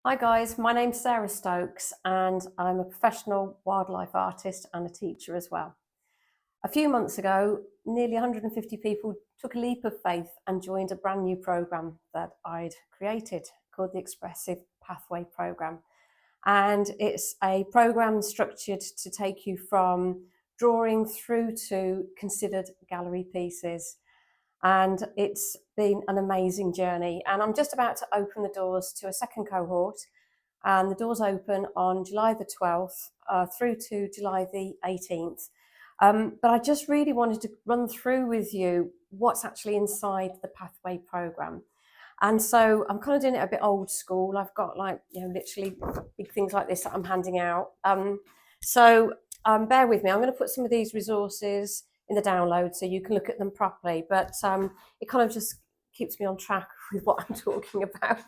Hi guys, my name's Sarah Stokes and I'm a professional wildlife artist and a teacher as well. A few months ago, nearly 150 people took a leap of faith and joined a brand new programme that I'd created called the Expressive Pathway Programme. And it's a programme structured to take you from drawing through to considered gallery pieces. And it's been an amazing journey. And I'm just about to open the doors to a second cohort, and the doors open on July the 12th through to July the 18th. But I just really wanted to run through with you what's actually inside the Pathway programme. And so I'm kind of doing it a bit old school. I've got literally big things like this that I'm handing out. So bear with me. I'm going to put some of these resources in the download so you can look at them properly. But it kind of just keeps me on track with what I'm talking about.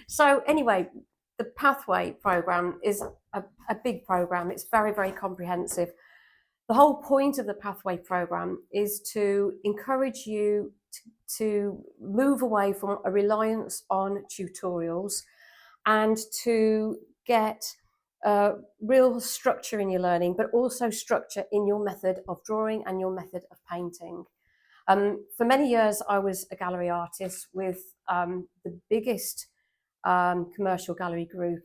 So anyway, the Pathway programme is a big programme. It's very, very comprehensive. The whole point of the Pathway programme is to encourage you to move away from a reliance on tutorials and to get real structure in your learning, but also structure in your method of drawing and your method of painting. For many years, I was a gallery artist with the biggest commercial gallery group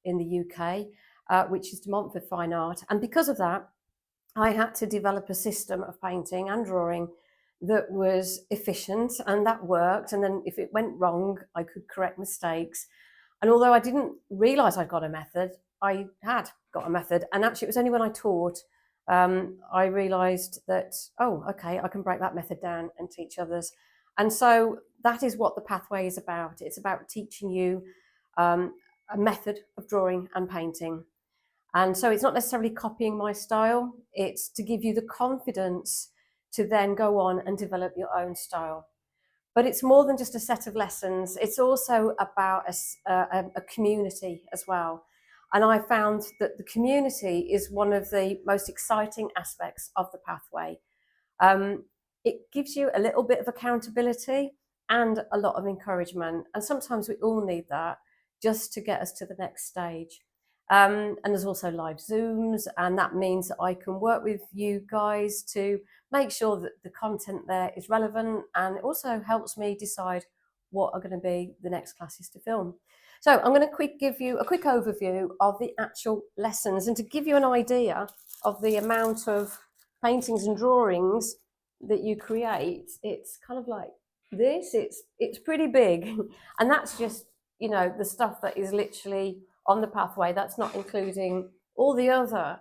in the UK, which is De Montfort Fine Art. And because of that, I had to develop a system of painting and drawing that was efficient and that worked. And then if it went wrong, I could correct mistakes. And although I didn't realise I'd got a method, I had got a method. And actually, it was only when I taught I realised that, oh, okay, I can break that method down and teach others. And so that is what the Pathway is about. It's about teaching you a method of drawing and painting. And so it's not necessarily copying my style. It's to give you the confidence to then go on and develop your own style. But it's more than just a set of lessons. It's also about a community as well. And I found that the community is one of the most exciting aspects of the Pathway. It gives you a little bit of accountability and a lot of encouragement. And sometimes we all need that just to get us to the next stage. And there's also live Zooms, and that means that I can work with you guys to make sure that the content there is relevant, and it also helps me decide what are going to be the next classes to film. So I'm going to give you a quick overview of the actual lessons, and to give you an idea of the amount of paintings and drawings that you create, it's kind of like this. It's pretty big, and that's just, you know, the stuff that is literally on the Pathway. That's not including all the other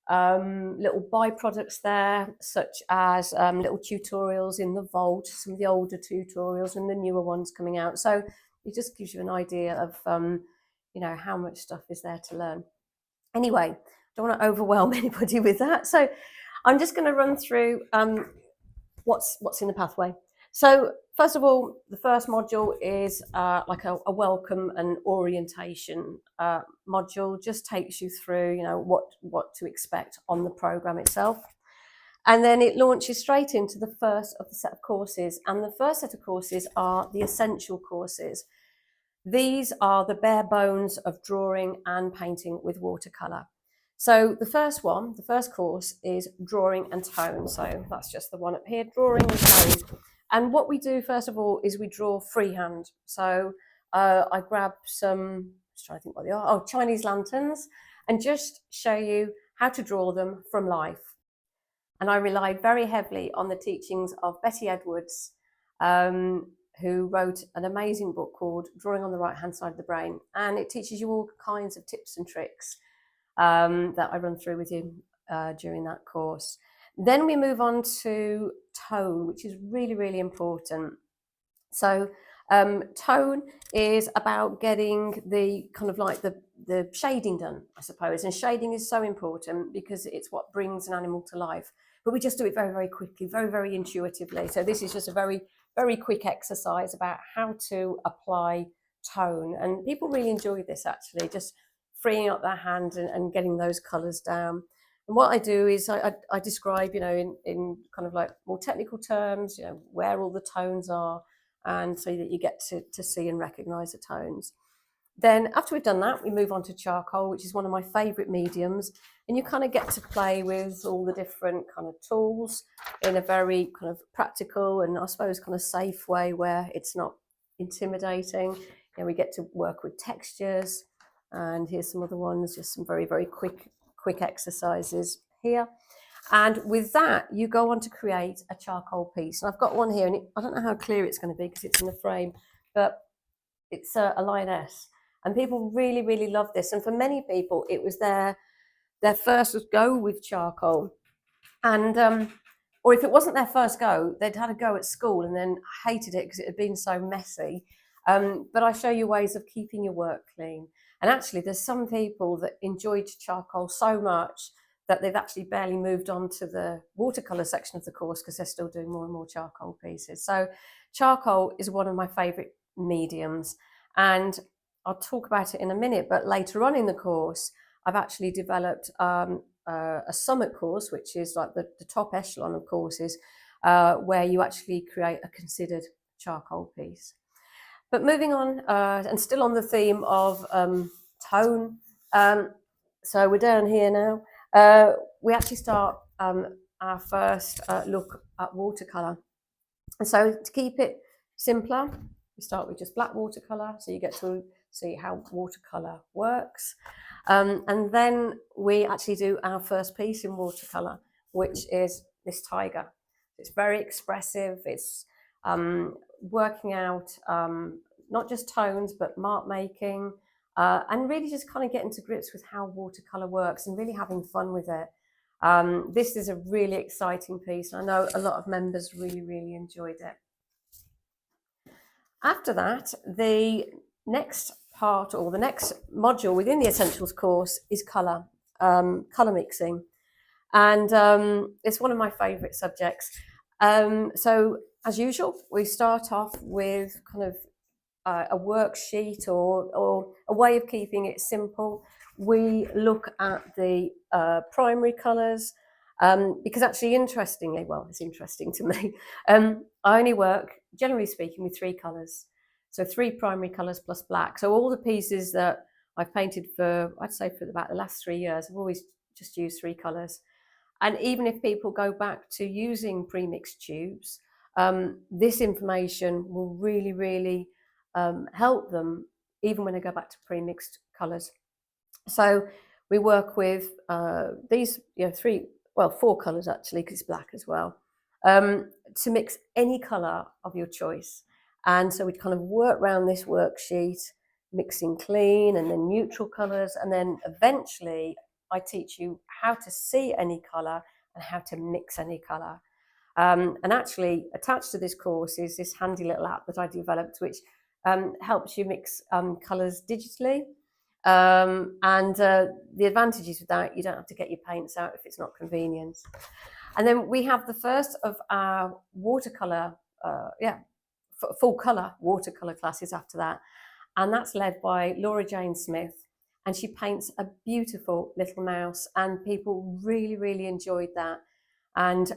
little byproducts there, such as little tutorials in the vault, some of the older tutorials and the newer ones coming out. So it just gives you an idea of how much stuff is there to learn. Anyway, don't want to overwhelm anybody with that. So I'm just going to run through what's in the Pathway. So first of all, the first module is like a welcome and orientation module. Just takes you through, what to expect on the program itself. And then it launches straight into the first of the set of courses. And the first set of courses are the essential courses. These are the bare bones of drawing and painting with watercolour. So the first course is drawing and tone. So that's just the one up here, drawing and tone. And what we do first of all is we draw freehand. So I grab some, just trying to think what they are, Chinese lanterns, and just show you how to draw them from life. And I rely very heavily on the teachings of Betty Edwards, who wrote an amazing book called Drawing on the Right-Hand Side of the Brain. And it teaches you all kinds of tips and tricks that I run through with you during that course. Then we move on to tone, which is really, really important. So tone is about getting the kind of like the shading done, I suppose. And shading is so important because it's what brings an animal to life. But we just do it very, very quickly, very, very intuitively. So this is just a very, very quick exercise about how to apply tone. And people really enjoy this, actually, just freeing up their hand and getting those colours down. And what I do is I describe, in kind of like more technical terms, where all the tones are, and so that you get to see and recognise the tones. Then after we've done that, we move on to charcoal, which is one of my favourite mediums. And you kind of get to play with all the different kind of tools in a very kind of practical and I suppose kind of safe way where it's not intimidating. And we get to work with textures. And here's some other ones, just some very, very quick exercises here. And with that, you go on to create a charcoal piece. And I've got one here, and I don't know how clear it's going to be because it's in the frame, but it's a lioness. And people really, really love this. And for many people, it was their first go with charcoal. And or if it wasn't their first go, they'd had a go at school and then hated it because it had been so messy. But I show you ways of keeping your work clean. And actually, there's some people that enjoyed charcoal so much that they've actually barely moved on to the watercolour section of the course because they're still doing more and more charcoal pieces. So charcoal is one of my favourite mediums, and I'll talk about it in a minute, but later on in the course I've actually developed a summit course, which is like the top echelon of courses, where you actually create a considered charcoal piece. But moving on, and still on the theme of tone, so we're down here now. We actually start our first look at watercolour. And so to keep it simpler, we start with just black watercolour, so you get to see how watercolour works. And then we actually do our first piece in watercolour, which is this tiger. It's very expressive. It's working out not just tones, but mark making, and really just kind of getting to grips with how watercolour works and really having fun with it. This is a really exciting piece. I know a lot of members really, really enjoyed it. After that, the next part or the next module within the Essentials course is colour, colour mixing. And it's one of my favourite subjects. So as usual, we start off with kind of a worksheet or a way of keeping it simple. We look at the primary colours, because actually interestingly, well, it's interesting to me, I only work, generally speaking, with 3 colours. So 3 primary colours plus black. So all the pieces that I've painted for, I'd say for about the last 3 years, I've always just used 3 colours. And even if people go back to using pre-mixed tubes, this information will really, really help them even when they go back to pre-mixed colours. So we work with these, 4 colours actually, because it's black as well, to mix any colour of your choice. And so we kind of work around this worksheet, mixing clean and then neutral colours, and then eventually I teach you how to see any colour and how to mix any colour. And actually attached to this course is this handy little app that I developed, which helps you mix colours digitally. And the advantages with that, you don't have to get your paints out if it's not convenient. And then we have the first of our watercolour, full colour watercolour classes after that. And that's led by Laura Jane Smith. And she paints a beautiful little mouse, and people really, really enjoyed that. And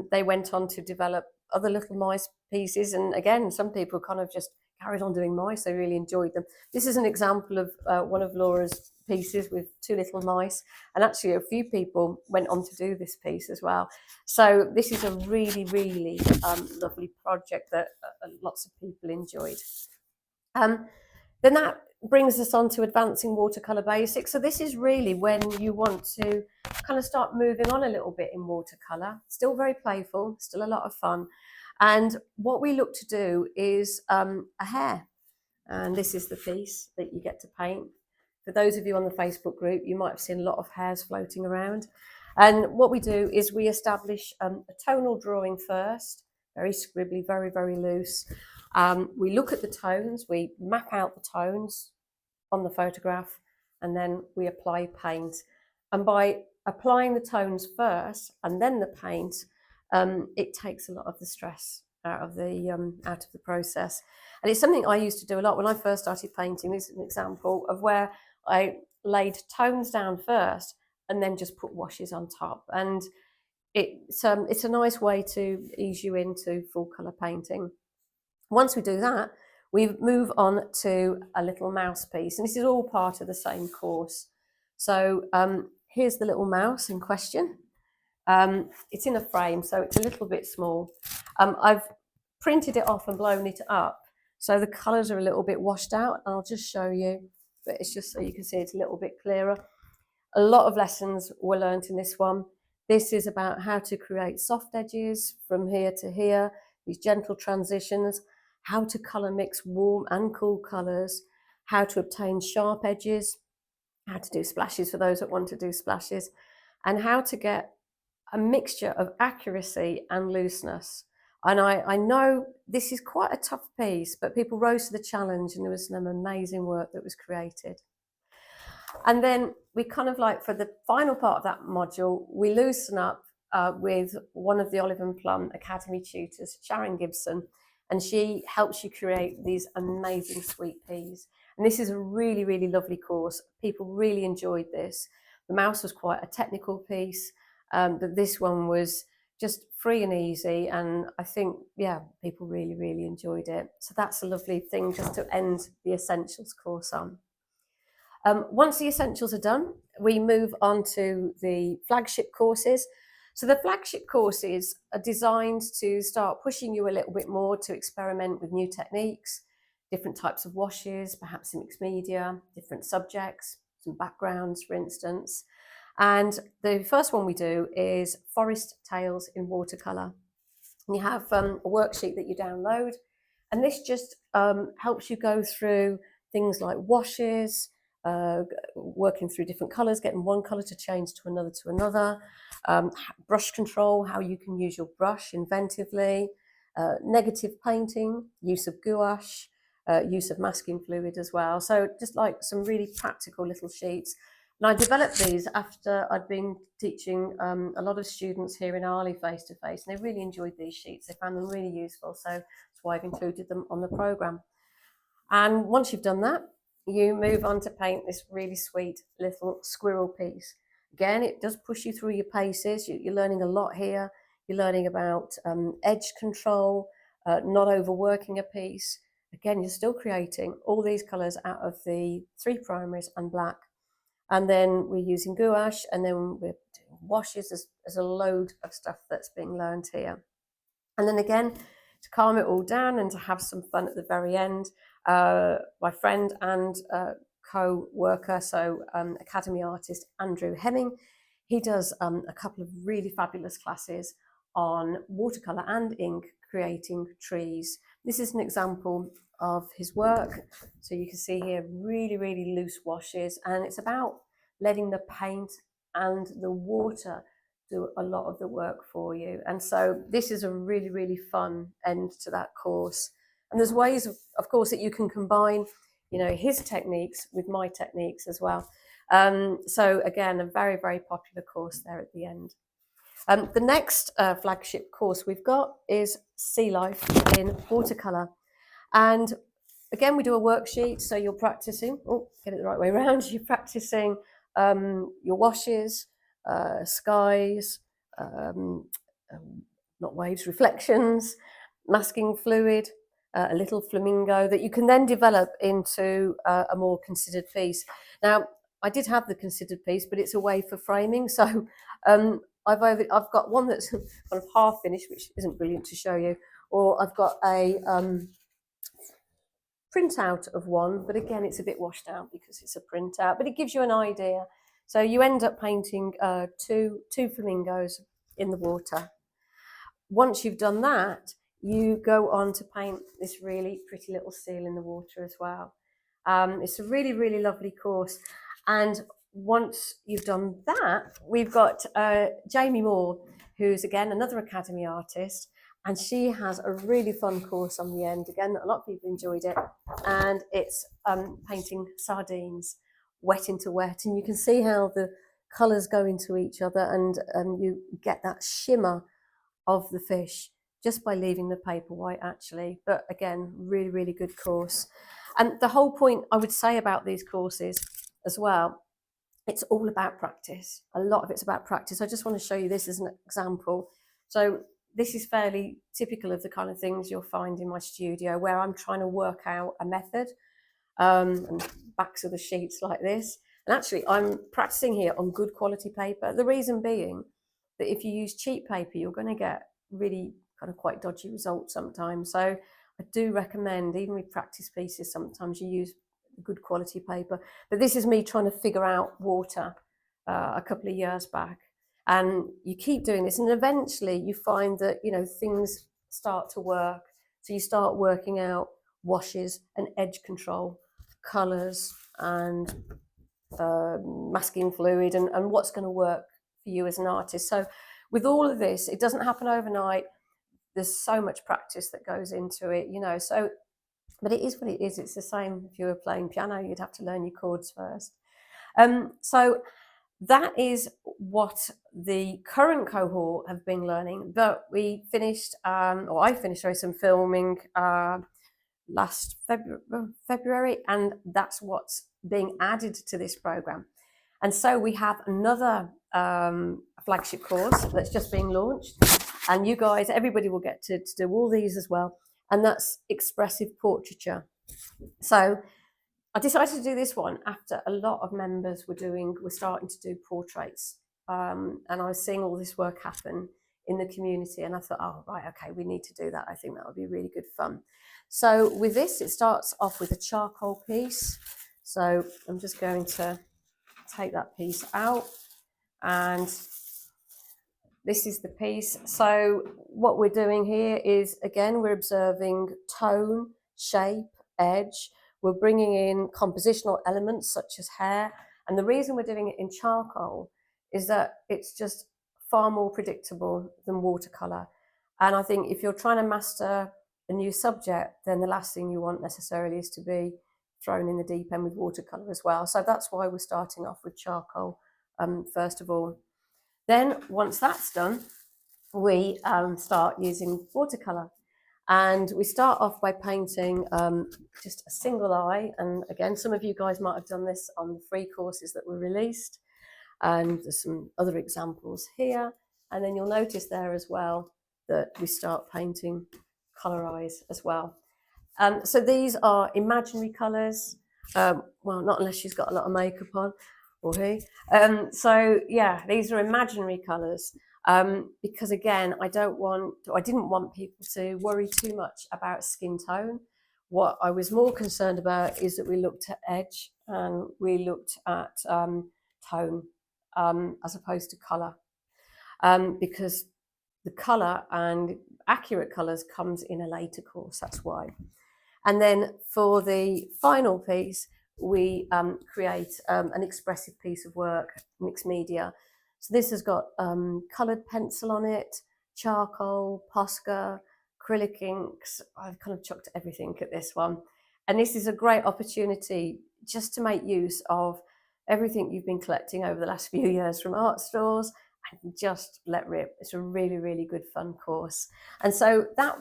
they went on to develop other little mice pieces. And again, some people kind of just carried on doing mice. They really enjoyed them. This is an example of one of Laura's pieces with 2 little mice. And actually a few people went on to do this piece as well. So this is a really, really lovely project that lots of people enjoyed. Then that brings us on to advancing watercolour basics. So this is really when you want to kind of start moving on a little bit in watercolour. Still very playful, still a lot of fun. And what we look to do is a hare. And this is the piece that you get to paint. For those of you on the Facebook group, you might have seen a lot of hares floating around. And what we do is we establish a tonal drawing first, very scribbly, very, very loose. We look at the tones, we map out the tones on the photograph, and then we apply paint. And by applying the tones first and then the paint, it takes a lot of the stress out of the process. And it's something I used to do a lot when I first started painting. This is an example of where I laid tones down first and then just put washes on top. And it's a nice way to ease you into full colour painting. Once we do that, we move on to a little mouse piece, and this is all part of the same course. So here's the little mouse in question. It's in a frame, so it's a little bit small. I've printed it off and blown it up, so the colours are a little bit washed out. I'll just show you, but it's just so you can see it's a little bit clearer. A lot of lessons were learnt in this one. This is about how to create soft edges from here to here, these gentle transitions, how to colour mix warm and cool colours, how to obtain sharp edges, how to do splashes for those that want to do splashes, and how to get a mixture of accuracy and looseness. And I know this is quite a tough piece, but people rose to the challenge and there was some amazing work that was created. And then we kind of like, for the final part of that module, we loosen up with one of the Olive and Plum Academy tutors, Sharon Gibson, and she helps you create these amazing sweet peas. And this is a really, really lovely course. People really enjoyed this. The mouse was quite a technical piece, but this one was just free and easy. And I think, yeah, people really, really enjoyed it. So that's a lovely thing just to end the Essentials course on. Once the Essentials are done, we move on to the flagship courses. So the flagship courses are designed to start pushing you a little bit more to experiment with new techniques, different types of washes, perhaps in mixed media, different subjects, some backgrounds, for instance. And the first one we do is Forest Tales in Watercolour. And you have a worksheet that you download, and this just helps you go through things like washes, working through different colours, getting one colour to change to another, brush control, how you can use your brush inventively, negative painting, use of gouache, use of masking fluid as well. So just like some really practical little sheets. And I developed these after I'd been teaching a lot of students here in Arley face-to-face, and they really enjoyed these sheets. They found them really useful, so that's why I've included them on the programme. And once you've done that, you move on to paint this really sweet little squirrel piece. Again, it does push you through your paces. You're learning a lot here. You're learning about edge control, not overworking a piece. Again, you're still creating all these colours out of the 3 primaries and black. And then we're using gouache, and then we're doing washes. There's a load of stuff that's being learned here. And then again, to calm it all down and to have some fun at the very end, my friend and co-worker, so Academy artist Andrew Hemming, he does a couple of really fabulous classes on watercolour and ink creating trees. This is an example of his work. So you can see here really, really loose washes, and it's about letting the paint and the water do a lot of the work for you. And so this is a really, really fun end to that course. And there's ways, of course, that you can combine, you know, his techniques with my techniques as well. So again, a very, very popular course there at the end. The next flagship course we've got is Sea Life in Watercolour. And again, we do a worksheet, so you're practicing, get it the right way around, you're practicing your washes, skies, not waves, reflections, masking fluid, a little flamingo that you can then develop into a more considered piece. Now, I did have the considered piece, but it's a way for framing. So I've got one that's kind of half finished, which isn't brilliant to show you, or I've got a printout of one, but again, it's a bit washed out because it's a printout, but it gives you an idea. So you end up painting two flamingos in the water. Once you've done that, you go on to paint this really pretty little seal in the water as well. It's a really, really lovely course. And once you've done that, we've got Jamie Moore, who's again another Academy artist, and she has a really fun course on the end. Again, a lot of people enjoyed it, and it's painting sardines, wet into wet, and you can see how the colours go into each other, and you get that shimmer of the fish just by leaving the paper white, actually. But again, really, really good course. And the whole point I would say about these courses as well, it's all about practice. A lot of it's about practice. I just want to show you this as an example. So this is fairly typical of the kind of things you'll find in my studio, where I'm trying to work out a method, and backs of the sheets like this. And actually, I'm practicing here on good quality paper. The reason being that if you use cheap paper, you're going to get really kind of quite dodgy results sometimes. So I do recommend, even with practice pieces, sometimes you use good quality paper. But this is me trying to figure out water a couple of years back. And you keep doing this, and eventually you find that, you know, things start to work. So you start working out washes and edge control, colours and masking fluid, and what's going to work for you as an artist. So with all of this, it doesn't happen overnight. There's so much practice that goes into it, you know. So, but it is what it is. It's the same if you were playing piano, you'd have to learn your chords first. So that is what the current cohort have been learning. But we finished, or I finished, sorry, some filming last February, and that's what's being added to this program. And so we have another flagship course that's just being launched, and you guys, everybody will get to do all these as well, and that's expressive portraiture. So I decided to do this one after a lot of members were starting to do portraits, and I was seeing all this work happen in the community, and I thought, oh, right, okay, we need to do that. I think that would be really good fun. So with this, it starts off with a charcoal piece. So I'm just going to take that piece out, and this is the piece. So what we're doing here is, again, we're observing tone, shape, edge. We're bringing in compositional elements such as hair. And the reason we're doing it in charcoal is that it's just far more predictable than watercolor. And I think if you're trying to master a new subject, then the last thing you want necessarily is to be thrown in the deep end with watercolor as well. So that's why we're starting off with charcoal first of all. Then once that's done, we start using watercolor. And we start off by painting just a single eye. And again, some of you guys might have done this on the free courses that were released. And there's some other examples here. And then you'll notice there as well that we start painting colour eyes as well. So these are imaginary colours. Well, not unless she's got a lot of makeup on, or he. So yeah, these are imaginary colours. Because again, I didn't want people to worry too much about skin tone. What I was more concerned about is that we looked at edge and we looked at tone as opposed to colour, because the colour and accurate colours comes in a later course, that's why. And then for the final piece, we create an expressive piece of work, mixed media. So this has got coloured pencil on it, charcoal, Posca, acrylic inks. I've kind of chucked everything at this one. And this is a great opportunity just to make use of everything you've been collecting over the last few years from art stores and just let rip. It's a really, really good fun course. And so that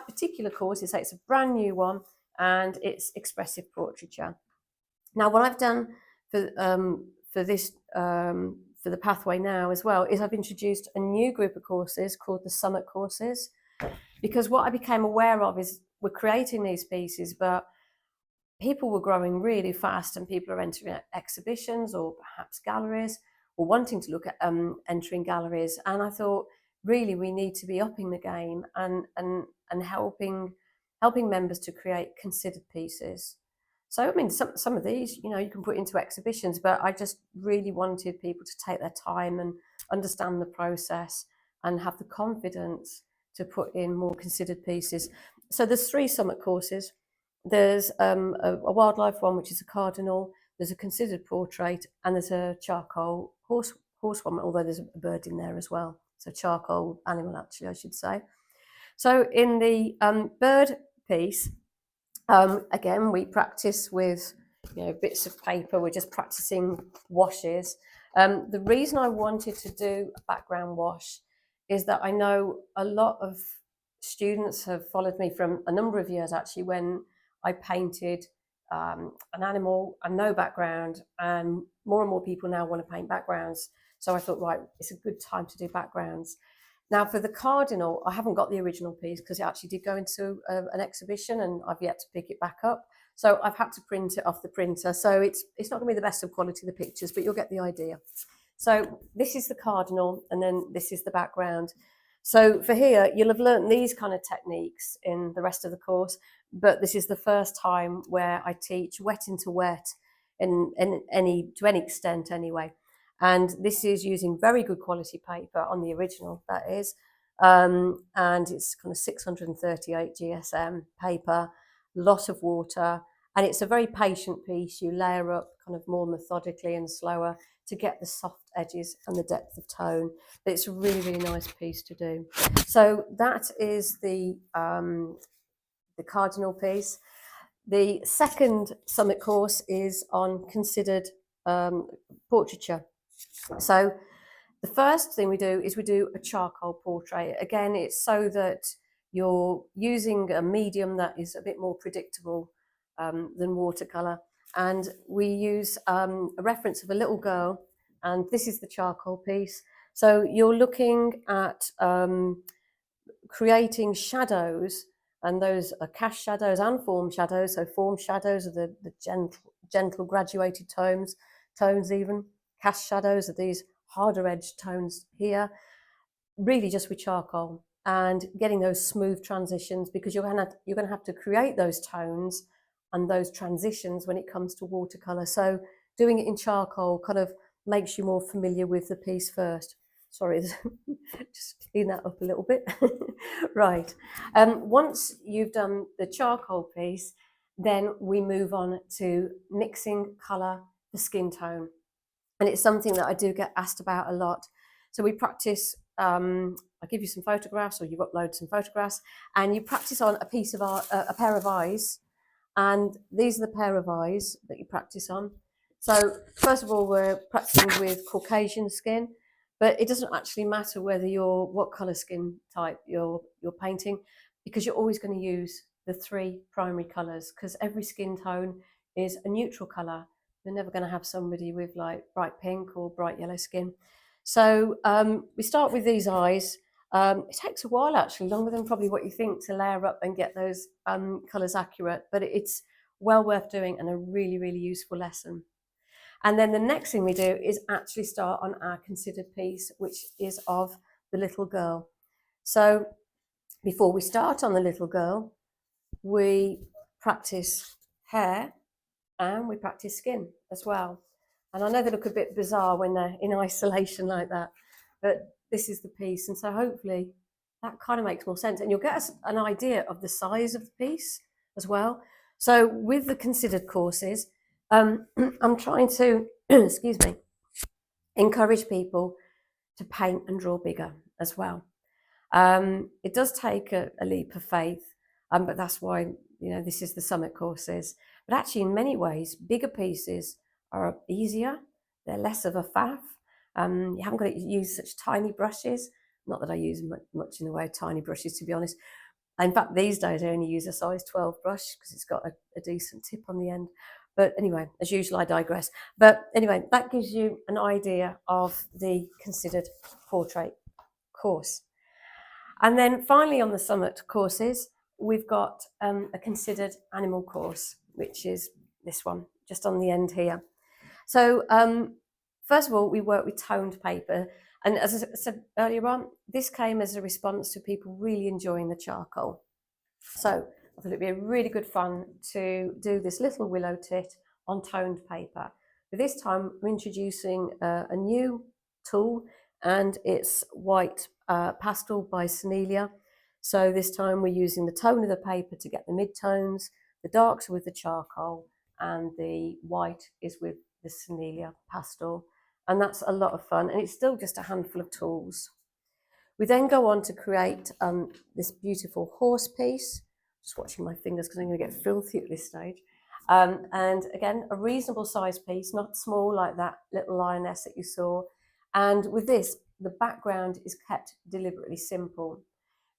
particular course, it's a brand new one, and it's expressive portraiture. Now, what I've done for the pathway now as well is I've introduced a new group of courses called the Summit courses, because what I became aware of is we're creating these pieces, but people were growing really fast, and people are entering exhibitions or perhaps galleries, or wanting to look at entering galleries. And I thought, really, we need to be upping the game and helping members to create considered pieces. So, I mean, some of these, you know, you can put into exhibitions, but I just really wanted people to take their time and understand the process and have the confidence to put in more considered pieces. So there's 3 Summit courses. There's a wildlife one, which is a cardinal. There's a considered portrait, and there's a charcoal horse one, although there's a bird in there as well. So charcoal animal, actually, I should say. So in the bird piece, again, we practice with, you know, bits of paper. We're just practicing washes. The reason I wanted to do a background wash is that I know a lot of students have followed me from a number of years, actually, when I painted an animal and no background, and more people now want to paint backgrounds. So I thought, right, it's a good time to do backgrounds. Now for the cardinal, I haven't got the original piece because it actually did go into an exhibition and I've yet to pick it back up. So I've had to print it off the printer. So it's not going to be the best of quality, the pictures, but you'll get the idea. So this is the cardinal and then this is the background. So for here, you'll have learned these kind of techniques in the rest of the course, but this is the first time where I teach wet into wet to any extent anyway. And this is using very good quality paper on the original, that is. And it's kind of 638 GSM paper, lot of water, and it's a very patient piece. You layer up kind of more methodically and slower to get the soft edges and the depth of tone. But it's a really, really nice piece to do. So that is the cardinal piece. The second summit course is on considered portraiture. So the first thing we do is we do a charcoal portrait. Again, it's so that you're using a medium that is a bit more predictable than watercolour. And we use a reference of a little girl, and this is the charcoal piece. So you're looking at creating shadows, and those are cast shadows and form shadows. So form shadows are the gentle graduated tones even. Cast shadows are these harder edged tones here, really just with charcoal, and getting those smooth transitions, because you're going to have to create those tones and those transitions when it comes to watercolor. So doing it in charcoal kind of makes you more familiar with the piece first. Sorry, just clean that up a little bit. Right. Once you've done the charcoal piece, then we move on to mixing colour for skin tone. And it's something that I do get asked about a lot. So we practice, I give you some photographs, or you upload some photographs, and you practice on a piece of art, a pair of eyes. And these are the pair of eyes that you practice on. So first of all, we're practicing with Caucasian skin, but it doesn't actually matter whether what colour skin type you're painting, because you're always going to use the three primary colours, because every skin tone is a neutral colour. You're never going to have somebody with like bright pink or bright yellow skin. So we start with these eyes. It takes a while, actually, longer than probably what you think, to layer up and get those colours accurate, but it's well worth doing and a really, really useful lesson. And then the next thing we do is actually start on our considered piece, which is of the little girl. So before we start on the little girl, we practice hair and we practice skin as well. And I know they look a bit bizarre when they're in isolation like that, but this is the piece. And so hopefully that kind of makes more sense. And you'll get an idea of the size of the piece as well. So with the considered courses, I'm trying to, excuse me, encourage people to paint and draw bigger as well. It does take a leap of faith, but that's why, this is the summit courses. But actually, in many ways, bigger pieces are easier. They're less of a faff. You haven't got to use such tiny brushes. Not that I use much in the way of tiny brushes, to be honest. In fact, these days I only use a size 12 brush because it's got a decent tip on the end. But anyway, as usual, I digress. But anyway, that gives you an idea of the considered portrait course. And then finally on the summit courses, we've got a considered animal course, which is this one, just on the end here. So first of all, we work with toned paper. And as I said earlier on, this came as a response to people really enjoying the charcoal. So I thought it'd be a really good fun to do this little willow tit on toned paper. But this time I'm introducing a new tool, and it's white pastel by Senilia. So this time we're using the tone of the paper to get the mid-tones, the darks are with the charcoal, and the white is with the Senilia pastel. And that's a lot of fun, and it's still just a handful of tools. We then go on to create this beautiful horse piece. Just watching my fingers because I'm going to get filthy at this stage. And again, a reasonable size piece, not small like that little lioness that you saw. And with this, the background is kept deliberately simple,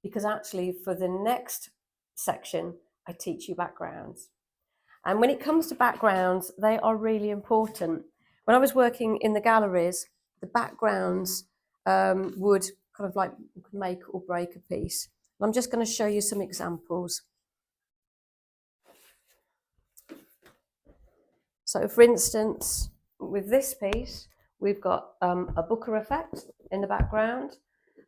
because actually for the next section, I teach you backgrounds. And when it comes to backgrounds, they are really important. When I was working in the galleries, the backgrounds would kind of like make or break a piece. And I'm just going to show you some examples. So for instance, with this piece, we've got a Booker effect in the background.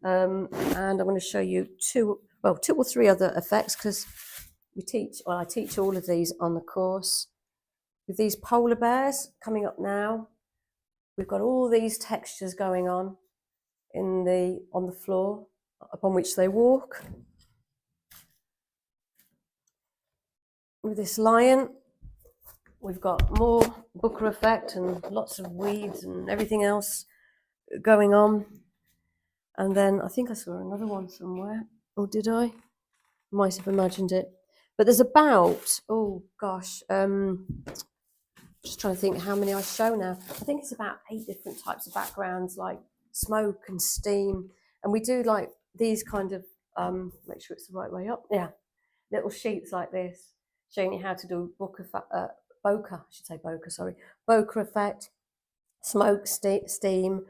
And I'm going to show you two or three other effects, because I teach all of these on the course. With these polar bears coming up now, we've got all these textures going on on the floor upon which they walk. With this lion, we've got more Booker effect and lots of weeds and everything else going on. And then I think I saw another one somewhere, or did I? Might have imagined it. But there's about, oh gosh, just trying to think how many I show now. I think it's about 8 different types of backgrounds, like smoke and steam. And we do like these kind of, make sure it's the right way up. Yeah, little sheets like this, showing you how to do bokeh effect, smoke, steam,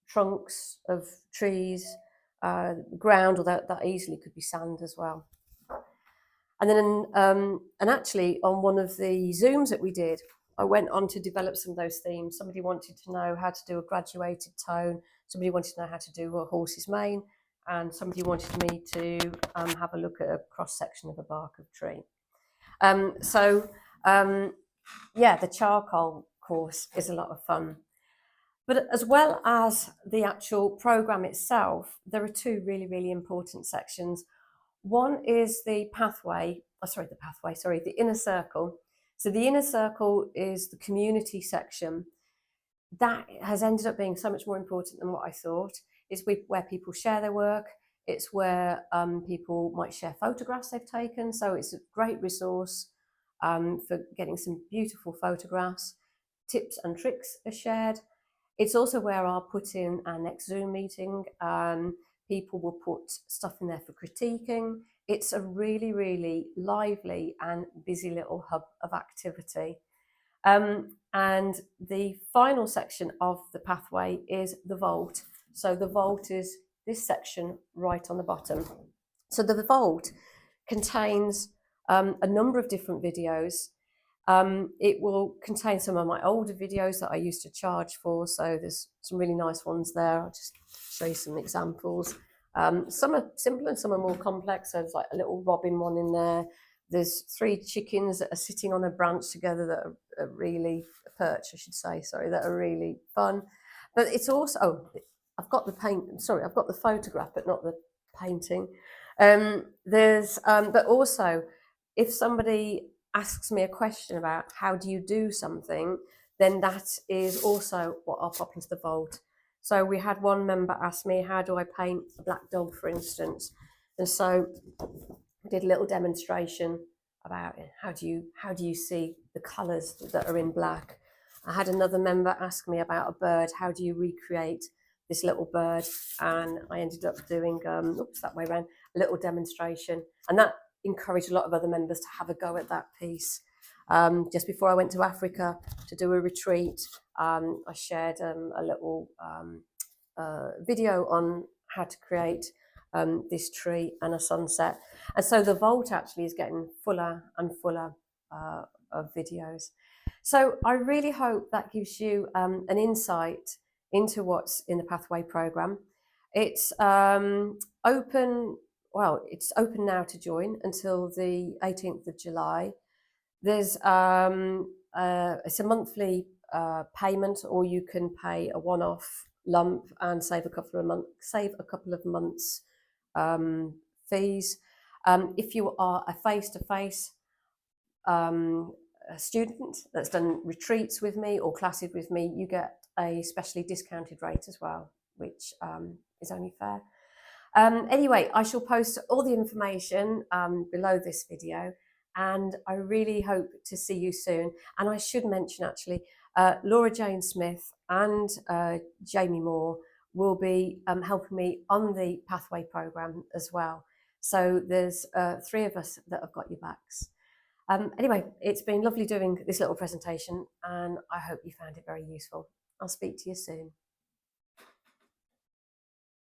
trunks of trees, ground, or that easily could be sand as well. And then, and actually on one of the Zooms that we did, I went on to develop some of those themes. Somebody wanted to know how to do a graduated tone. Somebody wanted to know how to do a horse's mane. And somebody wanted me to have a look at a cross-section of a bark of tree. Yeah, the charcoal course is a lot of fun. But as well as the actual programme itself, there are 2 really, really important sections. One is the inner circle. So the inner circle is the community section. That has ended up being so much more important than what I thought. It's where people share their work. It's where people might share photographs they've taken. So it's a great resource for getting some beautiful photographs. Tips and tricks are shared. It's also where I'll put in our next Zoom meeting. People will put stuff in there for critiquing. It's a really, really lively and busy little hub of activity. And the final section of the pathway is the vault. So the vault is this section right on the bottom. So the vault contains a number of different videos. It will contain some of my older videos that I used to charge for. So there's some really nice ones there. I'll just show you some examples. Some are simple and some are more complex. So there's like a little robin one in there. There's 3 chickens that are sitting on a branch together that are really, a perch I should say, sorry, that are really fun. But it's also, I've got the photograph, but not the painting. But also, if somebody asks me a question about how do you do something, then that is also what I'll pop into the vault. So we had one member ask me, how do I paint a black dog, for instance? And so I did a little demonstration about it. How do you see the colours that are in black? I had another member ask me about a bird. How do you recreate this little bird? And I ended up doing, that way around, a little demonstration. And that encouraged a lot of other members to have a go at that piece. Just before I went to Africa to do a retreat, I shared a little video on how to create this tree and a sunset. And so the vault actually is getting fuller and fuller of videos. So I really hope that gives you an insight into what's in the Pathway programme. It's open now to join until the 18th of July. There's it's a monthly payment, or you can pay a one-off lump and save a couple of months fees. If you are a face-to-face student that's done retreats with me or classes with me, you get a specially discounted rate as well, which is only fair. Anyway, I shall post all the information below this video, and I really hope to see you soon. And I should mention actually, Laura Jane Smith and Jamie Moore will be helping me on the Pathway programme as well. So there's 3 of us that have got your backs. Anyway, it's been lovely doing this little presentation, and I hope you found it very useful. I'll speak to you soon.